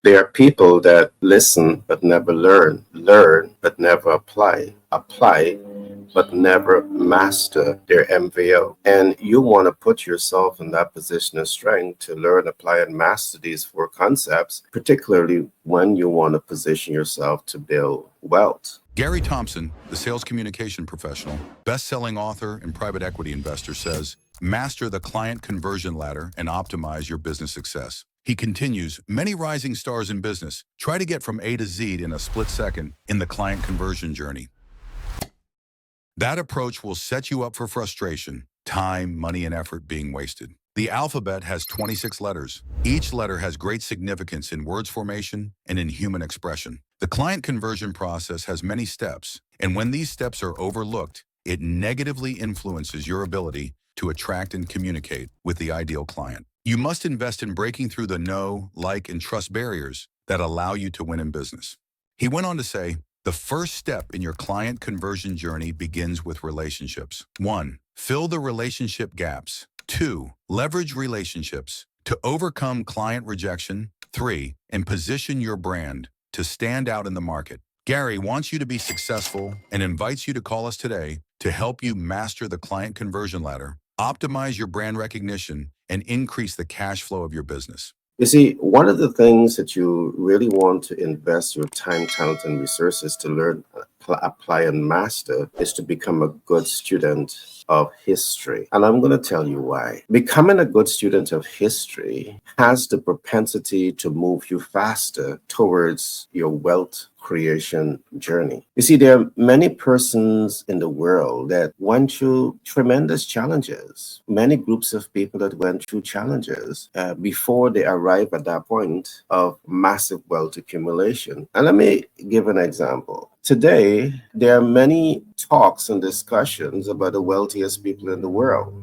There are people that listen but never learn, learn but never apply, apply but never master their MVO. And you want to put yourself in that position of strength to learn, apply, and master these four concepts, particularly when you want to position yourself to build wealth. Gary Thompson, the sales communication professional, best-selling author and private equity investor, says, master the client conversion ladder and optimize your business success. He continues, many rising stars in business try to get from A to Z in a split second in the client conversion journey. That approach will set you up for frustration, time, money, and effort being wasted. The alphabet has 26 letters. Each letter has great significance in words formation and in human expression. The client conversion process has many steps, and when these steps are overlooked, it negatively influences your ability to attract and communicate with the ideal client. You must invest in breaking through the know, like, and trust barriers that allow you to win in business. He went on to say, the first step in your client conversion journey begins with relationships. 1. Fill the relationship gaps. 2. Leverage relationships to overcome client rejection. 3. And position your brand to stand out in the market. Gary wants you to be successful and invites you to call us today to help you master the client conversion ladder, optimize your brand recognition, and increase the cash flow of your business. You see, one of the things that you really want to invest your time, talent, and resources to learn, apply, and master is to become a good student of history. And I'm going to tell you why. Becoming a good student of history has the propensity to move you faster towards your wealth creation journey. You see, there are many persons in the world that went through tremendous challenges, many groups of people that went through challenges before they arrive at that point of massive wealth accumulation. And let me give an example. Today, there are many talks and discussions about the wealthiest people in the world.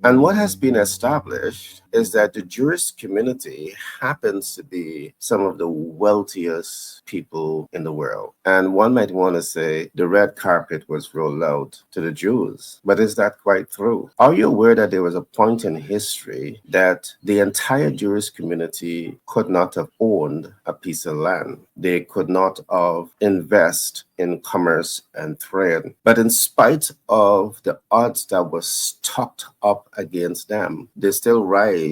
And what has been established is that the Jewish community happens to be some of the wealthiest people in the world. And one might want to say the red carpet was rolled out to the Jews. But is that quite true? Are you aware that there was a point in history that the entire Jewish community could not have owned a piece of land? They could not have invest in commerce and trade. But in spite of the odds that were stacked up against them, they still rise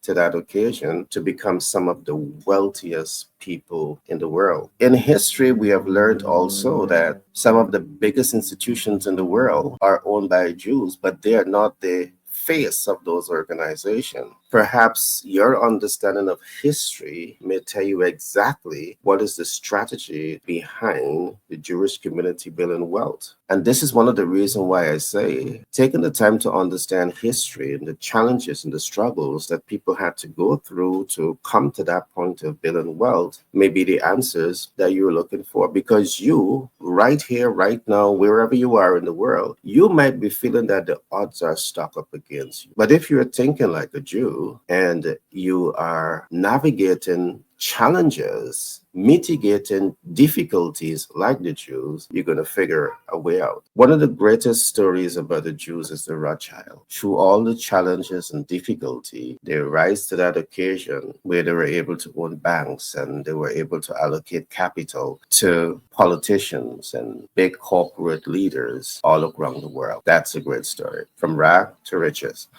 to that occasion to become some of the wealthiest people in the world. In history, we have learned also that some of the biggest institutions in the world are owned by Jews, but they are not the face of those organizations. Perhaps your understanding of history may tell you exactly what is the strategy behind the Jewish community building wealth. And this is one of the reasons why I say taking the time to understand history and the challenges and the struggles that people had to go through to come to that point of building wealth may be the answers that you're looking for. Because you, right here, right now, wherever you are in the world, you might be feeling that the odds are stacked up against you. But if you're thinking like a Jew, and you are navigating challenges, mitigating difficulties like the Jews, you're going to figure a way out. One of the greatest stories about the Jews is the Rothschild. Through all the challenges and difficulty, they rise to that occasion where they were able to own banks and they were able to allocate capital to politicians and big corporate leaders all around the world. That's a great story, from rag to riches.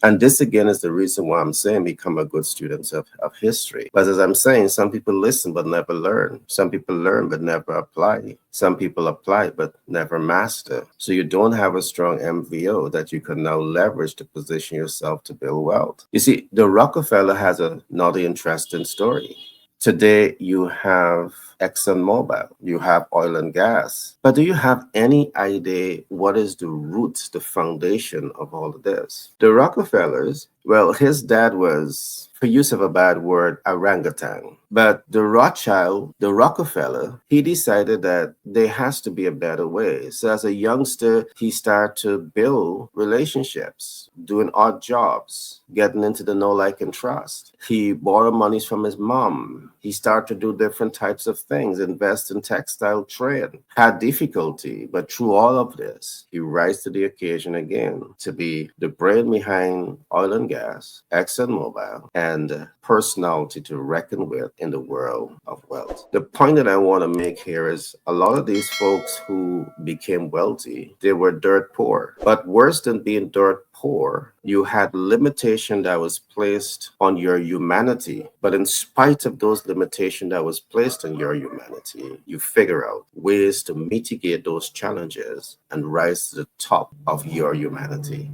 And this again is the reason why I'm saying become a good student of history. But as I'm saying, some people listen but never learn. Some people learn but never apply. Some people apply but never master. So you don't have a strong MVO that you can now leverage to position yourself to build wealth. You see, the Rockefeller has another interesting story. Today, you have ExxonMobil, you have oil and gas. But do you have any idea what is the root, the foundation of all of this? The Rockefellers, well, his dad was, for use of a bad word, orangutan. But the Rothschild, the Rockefeller, he decided that there has to be a better way. So as a youngster, he started to build relationships, doing odd jobs, getting into the know, like, and trust. He borrowed monies from his mom. He started to do different types of things, invest in textile trade, had difficulty, but through all of this, he rise to the occasion again to be the brain behind oil and gas, ExxonMobil, and personality to reckon with in the world of wealth. The point that I want to make here is a lot of these folks who became wealthy, they were dirt poor. But worse than being dirt poor, you had limitation that was placed on your humanity. But in spite of those limitations that was placed on your humanity, you figure out ways to mitigate those challenges and rise to the top of your humanity.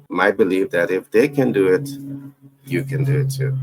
My belief that if they can do it, you can do it too.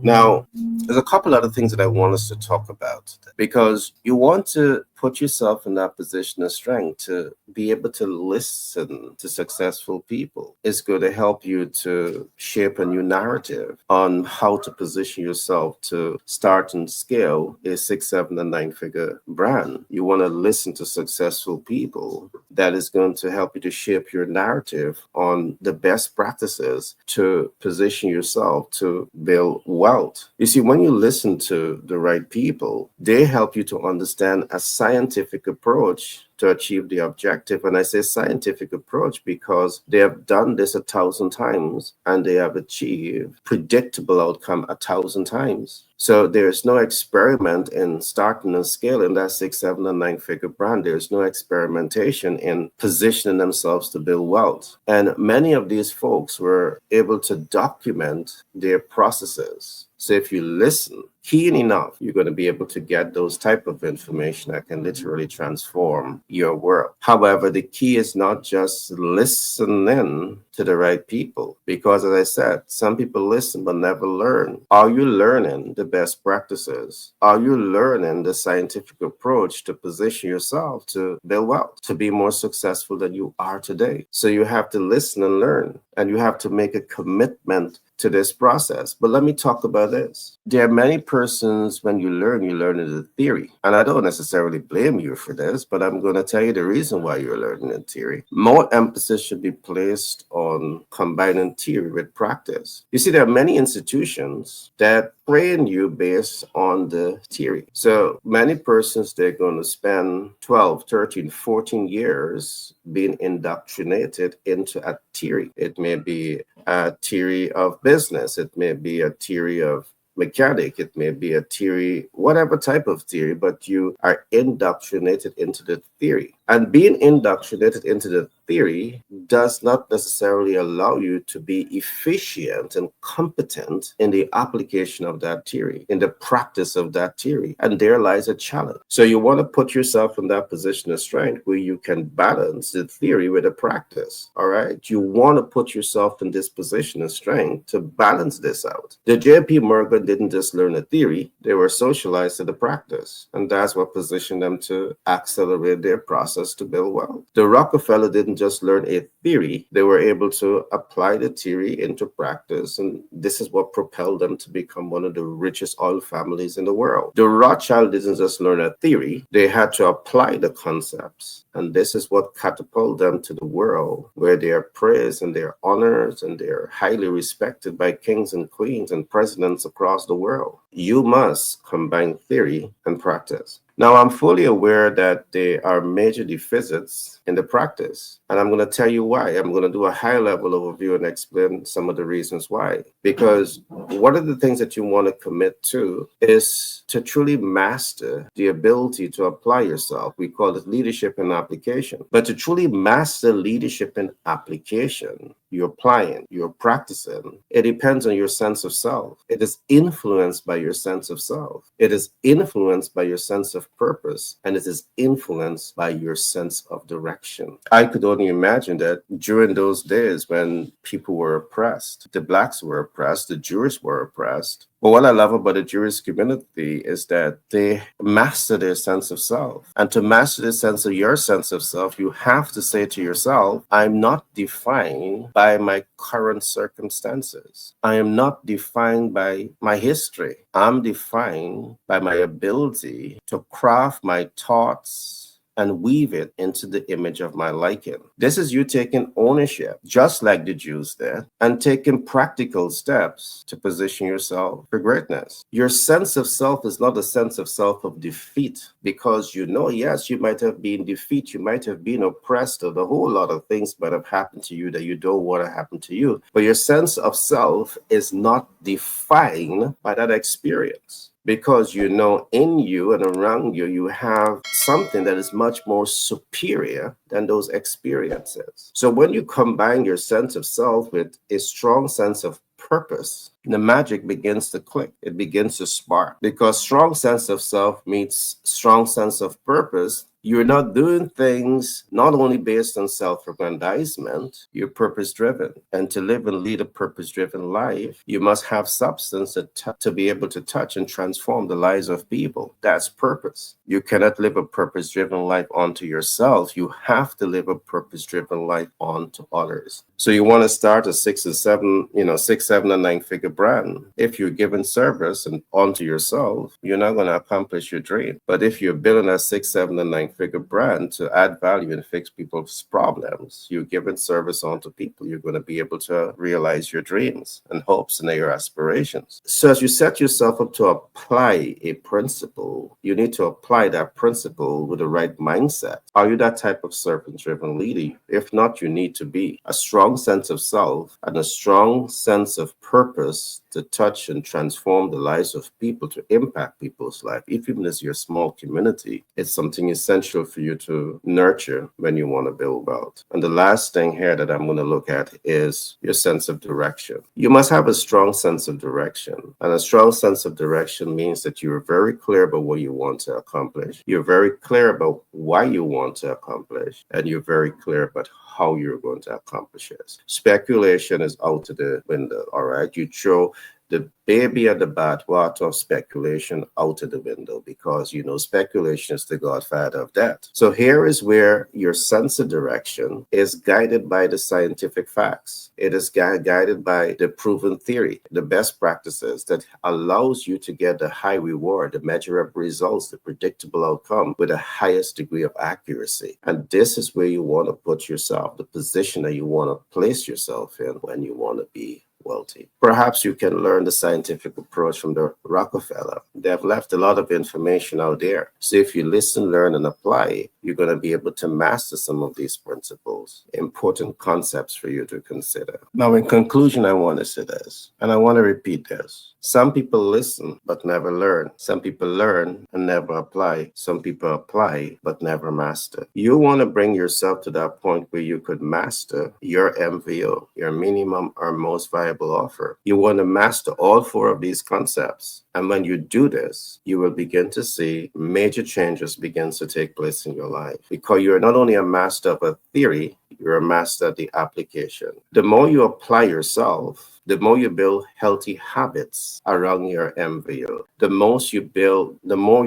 Now, there's a couple other things that I want us to talk about because you want to put yourself in that position of strength to be able to listen to successful people. It's going to help you to shape a new narrative on how to position yourself to start and scale a 6, 7, and 9-figure brand. You want to listen to successful people. That is going to help you to shape your narrative on the best practices to position yourself to build wealth. You see, when you listen to the right people, they help you to understand a scientific approach to achieve the objective. And I say scientific approach because they have done this 1,000 times and they have achieved predictable outcome 1,000 times. So there's no experiment in starting and scaling that 6, 7, and 9-figure brand. There's no experimentation in positioning themselves to build wealth. And many of these folks were able to document their processes. So if you listen keen enough, you're going to be able to get those type of information that can literally transform your world. However, the key is not just listening to the right people, because as I said, some people listen but never learn. Are you learning the best practices? Are you learning the scientific approach to position yourself to build wealth, to be more successful than you are today? So you have to listen and learn, and you have to make a commitment to this process. But let me talk about this. There are many persons, when you learn in the theory. And I don't necessarily blame you for this, but I'm going to tell you the reason why you're learning in theory. More emphasis should be placed on combining theory with practice. You see, there are many institutions that train you based on the theory. So many persons, they're going to spend 12, 13, 14 years being indoctrinated into a theory. It may be a theory of business. It may be a theory of mechanic. It may be a theory, whatever type of theory, but you are indoctrinated into the theory. And being indoctrinated into the theory does not necessarily allow you to be efficient and competent in the application of that theory, in the practice of that theory. And there lies a challenge. So you want to put yourself in that position of strength where you can balance the theory with the practice. All right. You want to put yourself in this position of strength to balance this out. The JP Morgan didn't just learn a theory, they were socialized to the practice. And that's what positioned them to accelerate their process to build wealth. The Rockefeller didn't just learn a theory, they were able to apply the theory into practice. And this is what propelled them to become one of the richest oil families in the world. The Rothschild didn't just learn a theory, they had to apply the concepts. And this is what catapulted them to the world where they are praised and they're honored and they're highly respected by kings and queens and presidents across the world. You must combine theory and practice. Now, I'm fully aware that there are major deficits in the practice, and I'm going to tell you why. I'm going to do a high-level overview and explain some of the reasons why. Because one of the things that you want to commit to is to truly master the ability to apply yourself. We call it leadership in application. But to truly master leadership in application, you're applying, you're practicing. It depends on your sense of self. It is influenced by your sense of self. It is influenced by your sense of purpose, and it is influenced by your sense of direction. I could only imagine that during those days when people were oppressed, the blacks were oppressed, the Jews were oppressed. But what I love about the Jewish community is that they master their sense of self. And to master the sense of your sense of self, you have to say to yourself, I'm not defined by my current circumstances. I am not defined by my history. I'm defined by my ability to craft my thoughts and weave it into the image of my liking. This is you taking ownership, just like the Jews did, and taking practical steps to position yourself for greatness. Your sense of self is not a sense of self of defeat, because you know, yes, you might have been defeat, you might have been oppressed, or a whole lot of things might have happened to you that you don't want to happen to you. But your sense of self is not defined by that experience, because you know in you and around you, you have something that is much more superior than those experiences. So when you combine your sense of self with a strong sense of purpose, the magic begins to click. It begins to spark, because strong sense of self meets strong sense of purpose. You're not doing things not only based on self-aggrandizement, you're purpose-driven. And to live and lead a purpose-driven life, you must have substance to be able to touch and transform the lives of people. That's purpose. You cannot live a purpose-driven life onto yourself. You have to live a purpose-driven life onto others. So you want to start a 6 and 7, 6, 7, and 9-figure brand. If you're giving service and onto yourself, you're not going to accomplish your dream. But if you're building a 6, 7, and 9-figure brand to add value and fix people's problems, you're giving service onto people, you're going to be able to realize your dreams and hopes and your aspirations. So as you set yourself up to apply a principle, you need to apply that principle with the right mindset. Are you that type of servant-driven leader? If not, you need to be. A strong sense of self and a strong sense of purpose to touch and transform the lives of people, to impact people's life, even as your small community. It's something essential for you to nurture when you want to build wealth. And the last thing here that I'm going to look at is your sense of direction. You must have a strong sense of direction. And a strong sense of direction means that you're very clear about what you want to accomplish. You're very clear about why you want to accomplish. And you're very clear about how you're going to accomplish it. Speculation is out of the window, all right? You throw the baby and the bathwater of speculation out of the window, because speculation is the godfather of that. So here is where your sense of direction is guided by the scientific facts. It is guided by the proven theory, the best practices that allows you to get the high reward, the measurable results, the predictable outcome with the highest degree of accuracy. And this is where you want to put yourself, the position that you want to place yourself in when you want to be wealthy. Perhaps you can learn the scientific approach from the Rockefeller. They've left a lot of information out there. So if you listen, learn, and apply, you're going to be able to master some of these principles, important concepts for you to consider. Now, in conclusion, I want to say this, and I want to repeat this. Some people listen but never learn. Some people learn and never apply. Some people apply but never master. You want to bring yourself to that point where you could master your MVO, your minimum or most viable offer. You want to master all 4 of these concepts. And when you do this, you will begin to see major changes begin to take place in your life, because you're not only a master of a theory, you're a master of the application. The more you apply yourself, the more you build healthy habits around your MVO. The more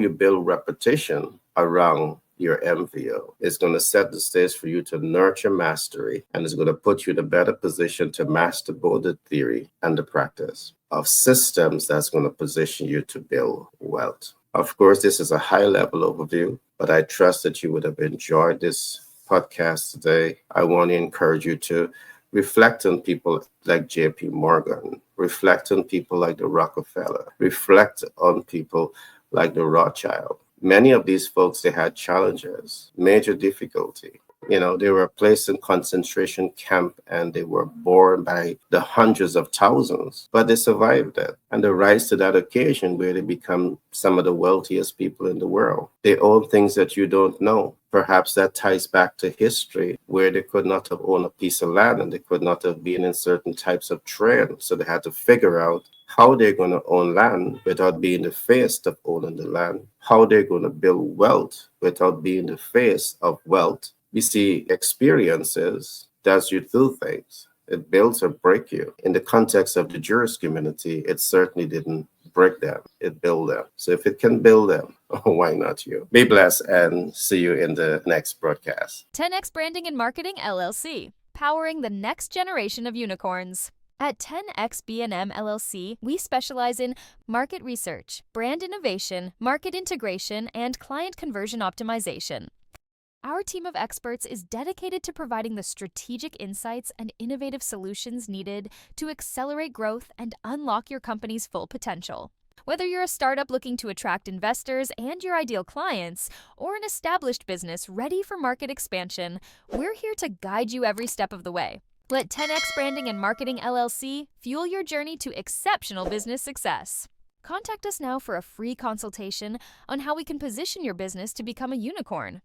you build repetition around your MVO. It's going to set the stage for you to nurture mastery, and it's going to put you in a better position to master both the theory and the practice of systems that's going to position you to build wealth. Of course, this is a high-level overview, but I trust that you would have enjoyed this podcast today. I want to encourage you to reflect on people like J.P. Morgan, reflect on people like the Rockefeller, reflect on people like the Rothschild. Many of these folks, they had challenges, major difficulty. They were placed in concentration camp and they were born by the hundreds of thousands, but they survived it. And they rise to that occasion where they become some of the wealthiest people in the world. They own things that you don't know. Perhaps that ties back to history, where they could not have owned a piece of land and they could not have been in certain types of trade. So they had to figure out how they're going to own land without being the face of owning the land, how they're going to build wealth without being the face of wealth. We see experiences that you do things. It builds or breaks you. In the context of the Jewish community, it certainly didn't break them. It built them. So if it can build them, why not you? Be blessed and see you in the next broadcast. 10X Branding and Marketing LLC, powering the next generation of unicorns. At 10X B&M LLC, we specialize in market research, brand innovation, market integration, and client conversion optimization. Our team of experts is dedicated to providing the strategic insights and innovative solutions needed to accelerate growth and unlock your company's full potential. Whether you're a startup looking to attract investors and your ideal clients, or an established business ready for market expansion, we're here to guide you every step of the way. Let 10x Branding and Marketing LLC fuel your journey to exceptional business success. Contact us now for a free consultation on how we can position your business to become a unicorn.